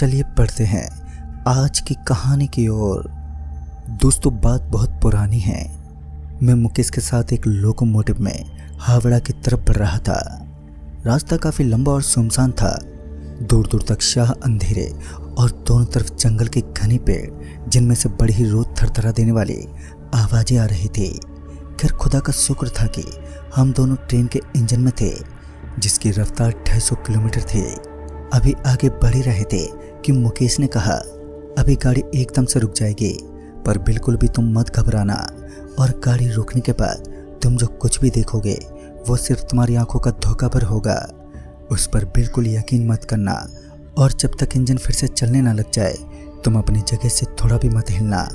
चलिए पढ़ते हैं आज की कहानी की ओर। दोस्तों, बात बहुत पुरानी है। मैं मुकेश के साथ एक लोकोमोटिव में हावड़ा की तरफ बढ़ रहा था। रास्ता काफी लंबा और सुनसान था। दूर दूर तक शाह अंधेरे और दोनों तरफ जंगल के घने पेड़, जिनमें से बड़ी ही रोज थरथरा देने वाली आवाजें आ रही थी। खैर, खुदा का शुक्र था कि हम दोनों ट्रेन के इंजन में थे, जिसकी रफ्तार 250 किलोमीटर थी। अभी आगे बढ़ ही रहे थे कि मुकेश ने कहा, अभी गाड़ी एकदम से रुक जाएगी, पर बिल्कुल भी तुम मत घबराना, और गाड़ी रुकने के बाद तुम जो कुछ भी देखोगे वो सिर्फ तुम्हारी आंखों का धोखा भर होगा। उस पर बिल्कुल यकीन मत करना, और जब तक इंजन फिर से चलने ना लग जाए तुम अपनी जगह से थोड़ा भी मत हिलना।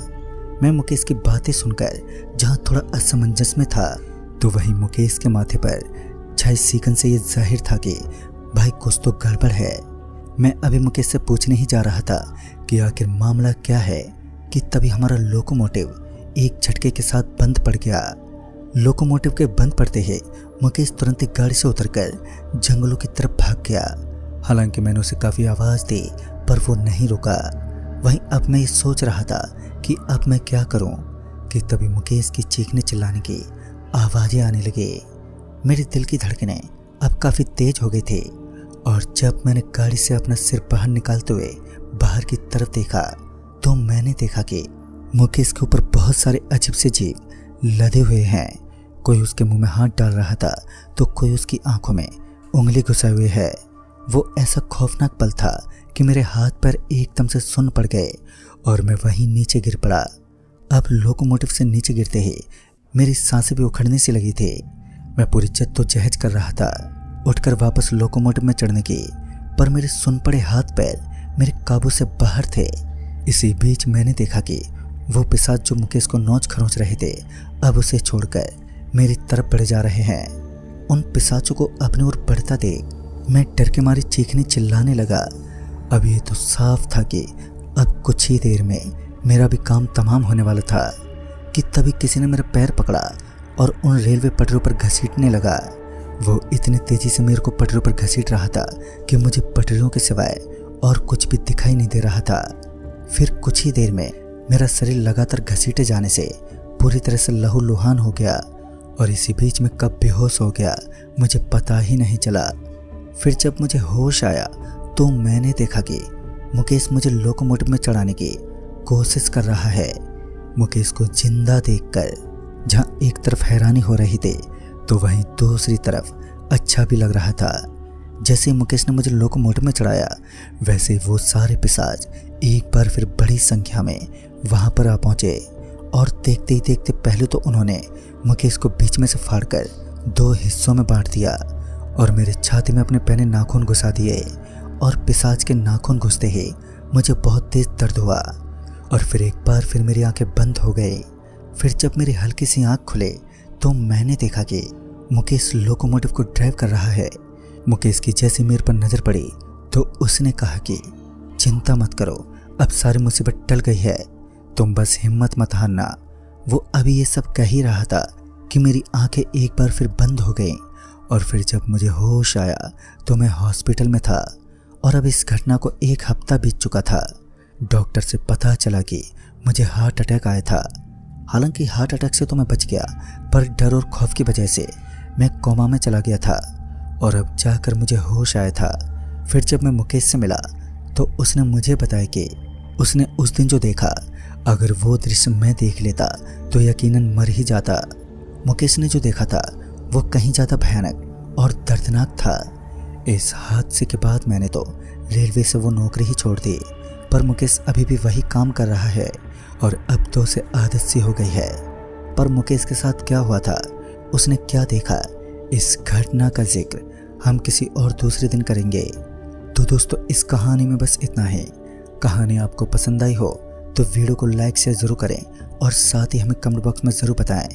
मैं मुकेश की बातें सुनकर जहां थोड़ा असमंजस में था, तो वहीं मुकेश के माथे पर छाई सीकन से ये जाहिर था कि भाई कुछ तो गड़बड़ है। मैं अभी मुकेश से पूछने ही जा रहा था कि आखिर मामला क्या है कि तभी हमारा लोकोमोटिव एक झटके के साथ बंद पड़ गया। लोकोमोटिव के बंद पड़ते ही मुकेश तुरंत ही गाड़ी से उतरकर जंगलों की तरफ भाग गया। हालांकि मैंने उसे काफी आवाज दी, पर वो नहीं रुका। वहीं अब मैं ये सोच रहा था कि अब मैं क्या करूं कि तभी मुकेश की चीखने चिल्लाने की आवाजें आने लगी। मेरे दिल की धड़कनें अब काफी तेज हो गई थी, और जब मैंने गाड़ी से अपना सिर बाहर निकालते हुए बाहर की तरफ देखा, तो मैंने देखा कि मुकेश के ऊपर बहुत सारे अजीब से जीव लदे हुए हैं। कोई उसके मुंह में हाथ डाल रहा था, तो कोई उसकी आंखों में उंगली घुसाए हुए है। वो ऐसा खौफनाक पल था कि मेरे हाथ पैर एकदम से सुन्न पड़ गए और मैं वहीं नीचे गिर पड़ा। अब लोकोमोटिव से नीचे गिरते ही मेरी सांसें भी उखड़ने सी लगी थी। मैं पूरी जद्दोजहद कर रहा था उठकर वापस लोकोमोटिव में चढ़ने की, पर मेरे सुन पड़े हाथ पैर मेरे काबू से बाहर थे। इसी बीच मैंने देखा कि वो पिशाच जो मुकेश को नोच खरोंच रहे थे, अब उसे छोड़कर मेरी तरफ बढ़े जा रहे हैं। उन पिशाचों को अपनी ओर बढ़ता देख मैं डर के मारे चीखने चिल्लाने लगा। अब ये तो साफ था कि अब कुछ ही देर में मेरा भी काम तमाम होने वाला था कि तभी किसी ने मेरा पैर पकड़ा और उन रेलवे पटरियों पर घसीटने लगा। वो इतनी तेजी से मेरे को पटरियों पर घसीट रहा था कि मुझे पटरियों के सिवाय और कुछ भी दिखाई नहीं दे रहा था। फिर कुछ ही देर में मेरा शरीर लगातार घसीटे जाने से पूरी तरह से लहूलुहान हो गया, और इसी बीच में कब बेहोश हो गया मुझे पता ही नहीं चला। फिर जब मुझे होश आया तो मैंने देखा कि मुकेश मुझे लोकोमोटिव में चढ़ाने की कोशिश कर रहा है। मुकेश को जिंदा देखकर जहां एक तरफ हैरानी हो रही थी, तो वहीं दूसरी तरफ अच्छा भी लग रहा था। जैसे ही मुकेश ने मुझे लोकोमोटिव में चढ़ाया, वैसे ही वो सारे पिशाच एक बार फिर बड़ी संख्या में वहां पर आ पहुंचे, और देखते ही देखते पहले तो उन्होंने मुकेश को बीच में से फाड़कर 2 हिस्सों में बांट दिया और मेरे छाती में अपने पहने नाखून घुसा दिए। और पिशाच के नाखून घुसते ही मुझे बहुत तेज दर्द हुआ, और फिर एक बार फिर मेरी आंखें बंद हो गई। फिर जब मेरी हल्की सी आंख खुले तो मैंने देखा कि मुकेश लोकोमोटिव को ड्राइव कर रहा है। मुकेश की जैसे मेरे पर नजर पड़ी तो उसने कहा कि चिंता मत करो, अब सारी मुसीबत टल गई है, तुम बस हिम्मत मत हारना। वो अभी ये सब कह ही रहा था कि मेरी आंखें एक बार फिर बंद हो गईं, और फिर जब मुझे होश आया तो मैं हॉस्पिटल में था, और अब इस घटना को 1 हफ्ता बीत चुका था। डॉक्टर से पता चला कि मुझे हार्ट अटैक आया था। हालांकि हार्ट अटैक से तो मैं बच गया, पर डर और खौफ की वजह से मैं कोमा में चला गया था, और अब जाकर मुझे होश आया था। फिर जब मैं मुकेश से मिला तो उसने मुझे बताया कि उसने उस दिन जो देखा, अगर वो दृश्य मैं देख लेता तो यकीनन मर ही जाता। मुकेश ने जो देखा था वो कहीं ज़्यादा भयानक और दर्दनाक था। इस हादसे के बाद मैंने तो रेलवे से वो नौकरी ही छोड़ दी, पर मुकेश अभी भी वही काम कर रहा है, और अब तो उसे आदत सी हो गई है। पर मुकेश के साथ क्या हुआ था, उसने क्या देखा, इस घटना का जिक्र हम किसी और दूसरे दिन करेंगे। तो दोस्तों, इस कहानी में बस इतना है। कहानी आपको पसंद आई हो तो वीडियो को लाइक शेयर जरूर करें, और साथ ही हमें कमेंट बॉक्स में ज़रूर बताएं